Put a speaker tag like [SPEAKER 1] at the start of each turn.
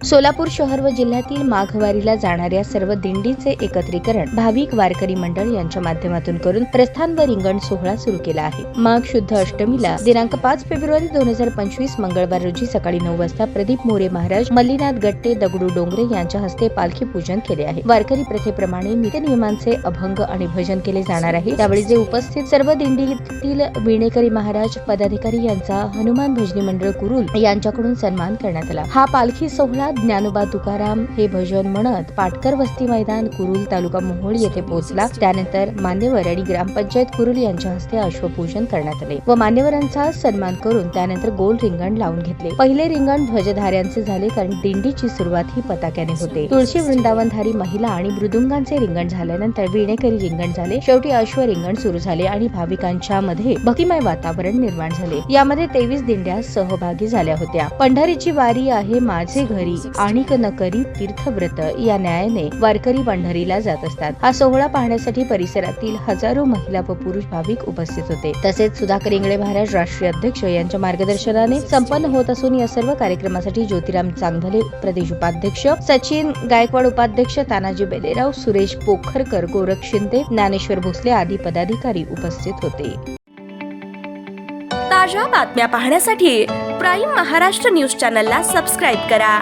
[SPEAKER 1] सोलापूर शहर व जिल्ह्यातील माघवारीला जाणाऱ्या सर्व दिंडीचे एकत्रीकरण भाविक वारकरी मंडळ यांच्या माध्यमातून करून प्रस्थान व रिंगण सोहळा सुरू केला आहे। माघ शुद्ध अष्टमीला दिनांक 5 फेब्रुवारी 2025 मंगळवार रोजी सकाळी 9 वाजता प्रदीप मोरे महाराज, मल्लीनाथ गट्टे, दगडू डोंगरे यांच्या हस्ते पालखी पूजन केले आहे। वारकरी प्रथेप्रमाणे नित्यनियमांचे अभंग आणि भजन केले जाणार आहे। त्यावेळी जे उपस्थित सर्व दिंडीतील विणेकरी महाराज, पदाधिकारी यांचा हनुमान भजनी मंडळ कुरुल यांच्याकडून सन्मान करण्यात आला। हा पालखी सोहळा ज्ञानोबा तुकाराम हे भजन म्हणत पाटकर वस्ती मैदान कुरुल तालुका मोहोळ येथे पोहोचला। त्यानंतर मान्यवर आणि ग्रामपंचायत कुरुल यांच्या हस्ते अश्वपूजन करण्यात आले व मान्यवरांचा सन्मान करून त्यानंतर गोल रिंगण लावून घेतले। पहिले रिंगण ध्वजधाऱ्यांचे झाले, कारण दिंडीची सुरुवात ही पताक्याने होते। तुळशी वृंदावनधारी महिला आणि मृदुंगांचे रिंगण झाल्यानंतर विणेकरी रिंगण झाले। शेवटी अश्व रिंगण सुरू झाले आणि भाविकांच्या मध्ये भक्तिमय वातावरण निर्माण झाले। यामध्ये 23 दिंड्या सहभागी झाल्या होत्या। पंढरीची वारी आहे माझे घरी आणिक न करी तीर्थव्रत या न्यायाने वारकरी पंढरीला जात असतात। हा सोहळा पाहण्यासाठी परिसरातील हजारो महिला व पुरुष भाविक उपस्थित होते। तसेच सुधाकर इंगळे महाराज राष्ट्रीय अध्यक्ष यांच्या मार्गदर्शनाने संपन्न होत असून या सर्व कार्यक्रमासाठी ज्योतिराम चांगधले प्रदेश उपाध्यक्ष, सचिन गायकवाड उपाध्यक्ष, तानाजी बेलेराव, सुरेश पोखरकर, गोरख शिंदे, ज्ञानेश्वर भोसले आदी पदाधिकारी उपस्थित होते।
[SPEAKER 2] ताज्या बातम्या पाहण्यासाठी प्राईम महाराष्ट्र न्यूज चॅनलला सबस्क्राईब करा।